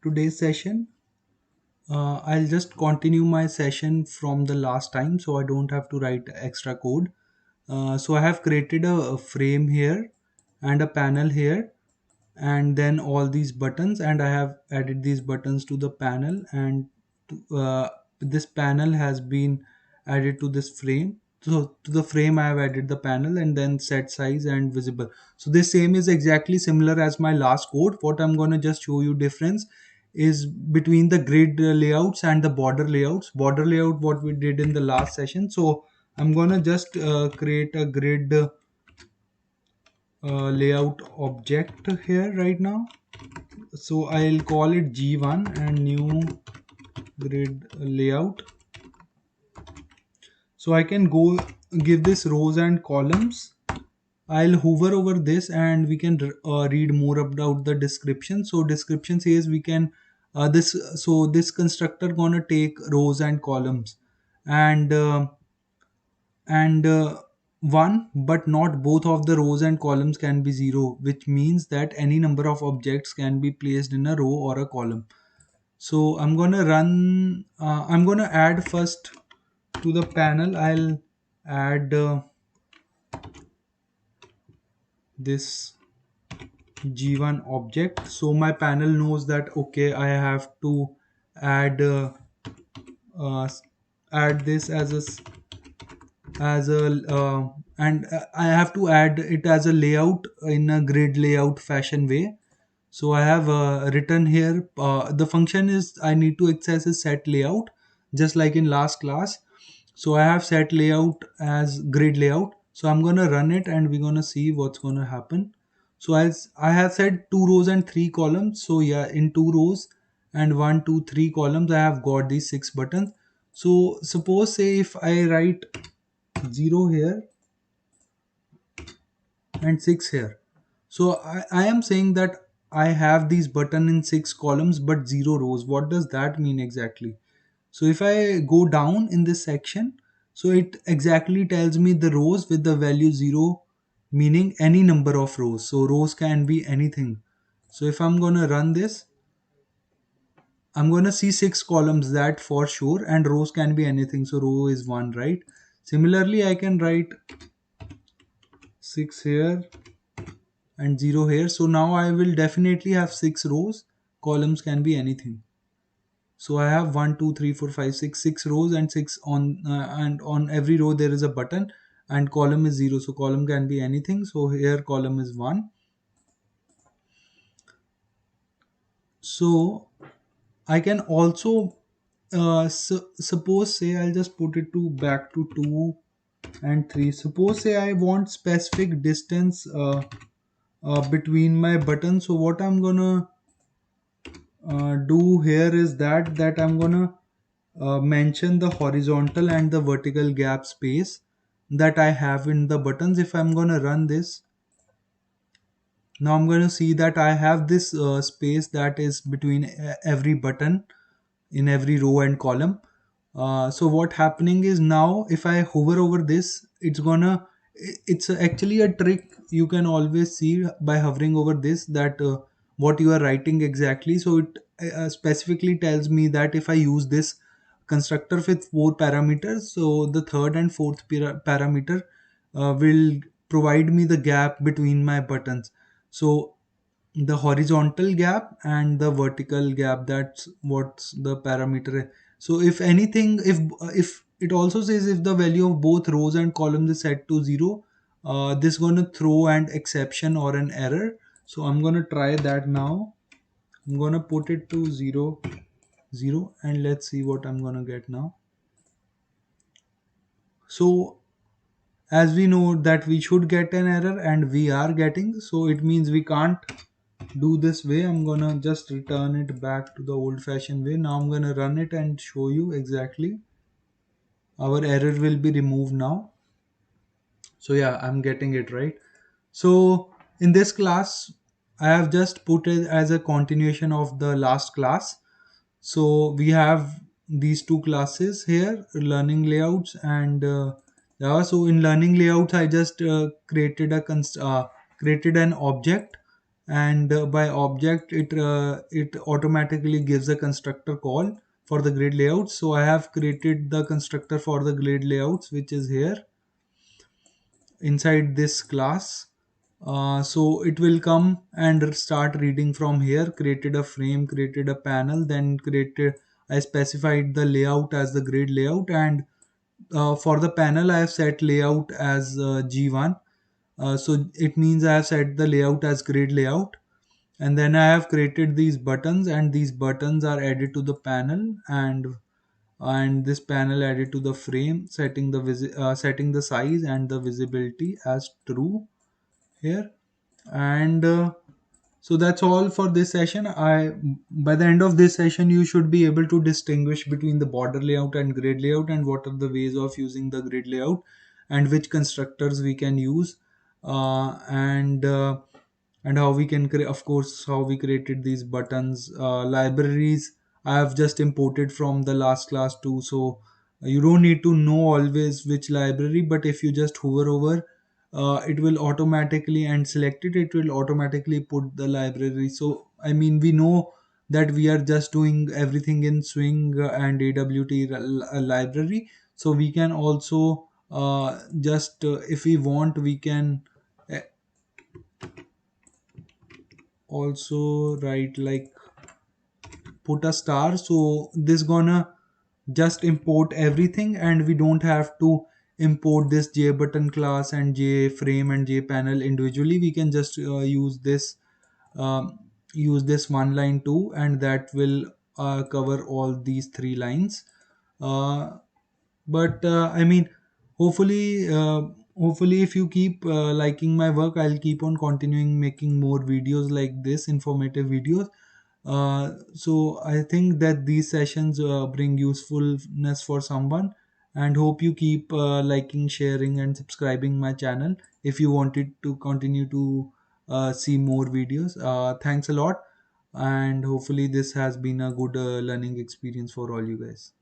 today's session. I'll just continue my session from the last time so I don't have to write extra code. So I have created a frame here and a panel here, and then all these buttons, and I have added these buttons to the panel, and this panel has been added to this frame. So to the frame I have added the panel and then set size and visible. So this same is exactly similar as my last code. What I'm gonna just show you difference is between the grid layouts and the border layouts. Border layout what we did in the last session. So I'm gonna just create a grid layout object here right now. So I'll call it G1 and new grid layout. So I can go give this rows and columns. I'll hover over this and we can read more about the description. So description says we can this constructor gonna take rows and columns, and one but not both of the rows and columns can be zero, which means that any number of objects can be placed in a row or a column. So I'm gonna add first to the panel. I'll add this G1 object, so my panel knows that okay, I have to add uh, add this as a and I have to add it as a layout in a grid layout fashion way. So I have written here the function is I need to access is set layout, just like in last class. So I have set layout as grid layout. So I'm gonna run it and we're gonna see what's gonna happen. So as I have said, two rows and three columns. So yeah, in two rows and one, two, three columns, I have got these six buttons. So suppose say if I write 0 here and 6 here. So I am saying that I have these button in 6 columns but 0 rows. What does that mean exactly? So if I go down in this section, so it exactly tells me the rows with the value 0, meaning any number of rows. So rows can be anything. So if I'm gonna run this, I'm gonna see 6 columns, that for sure, and rows can be anything. So row is 1, right? Similarly, I can write 6 here and 0 here. So now I will definitely have 6 rows. Columns can be anything. So I have 1 2 3 4 5 6 6 rows and 6 on and on every row there is a button, and column is 0. So column can be anything. So here column is 1. So I can also suppose say I'll just put it to back to 2 and 3. Suppose say I want specific distance between my buttons. So what I'm gonna do here is that I'm gonna mention the horizontal and the vertical gap space that I have in the buttons. If I'm gonna run this, now I'm gonna see that I have this space that is between every button in every row and column. So what happening is now if I hover over this, it's actually a trick you can always see by hovering over this, that what you are writing exactly. So it specifically tells me that if I use this constructor with four parameters, so the third and fourth parameter will provide me the gap between my buttons. So the horizontal gap and the vertical gap, that's what's the parameter. So if anything, if it also says if the value of both rows and columns is set to 0, this gonna throw an exception or an error. So I'm gonna try that now. I'm gonna put it to 0 0 and let's see what I'm gonna get now. So as we know that we should get an error and we are getting, so it means we can't do this way. I'm gonna just return it back to the old fashioned way. Now I'm gonna run it and show you exactly. Our error will be removed now. So yeah, I'm getting it right. So in this class, I have just put it as a continuation of the last class. So we have these two classes here, learning layouts and Java. So in learning layouts, I just created an object and by object it automatically gives a constructor call for the grid layout. So I have created the constructor for the grid layouts, which is here inside this class. So it will come and start reading from here. Created a frame, created a panel, then created, I specified the layout as the grid layout, and for the panel I have set layout as G1. So it means I have set the layout as grid layout, and then I have created these buttons, and these buttons are added to the panel, and this panel added to the frame, setting the setting the size and the visibility as true here. And so that's all for this session. I By the end of this session you should be able to distinguish between the border layout and grid layout, and what are the ways of using the grid layout, and which constructors we can use, and how we can create, of course, how we created these buttons. Libraries I have just imported from the last class too, so you don't need to know always which library, but if you just hover over, it will automatically, and select it, it will automatically put the library. So I mean, we know that we are just doing everything in Swing and library, so we can also just if we want, we can uh, also write like put a star. So this gonna just import everything, and we don't have to import this JButton class and JFrame and JPanel individually. We can just use this one line too, and that will cover all these three lines. uh, but I mean, hopefully hopefully if you keep liking my work, I'll keep on continuing making more videos like this, informative videos. So I think that these sessions bring usefulness for someone, and hope you keep liking, sharing, and subscribing my channel if you wanted to continue to see more videos. Thanks a lot, and hopefully this has been a good learning experience for all you guys.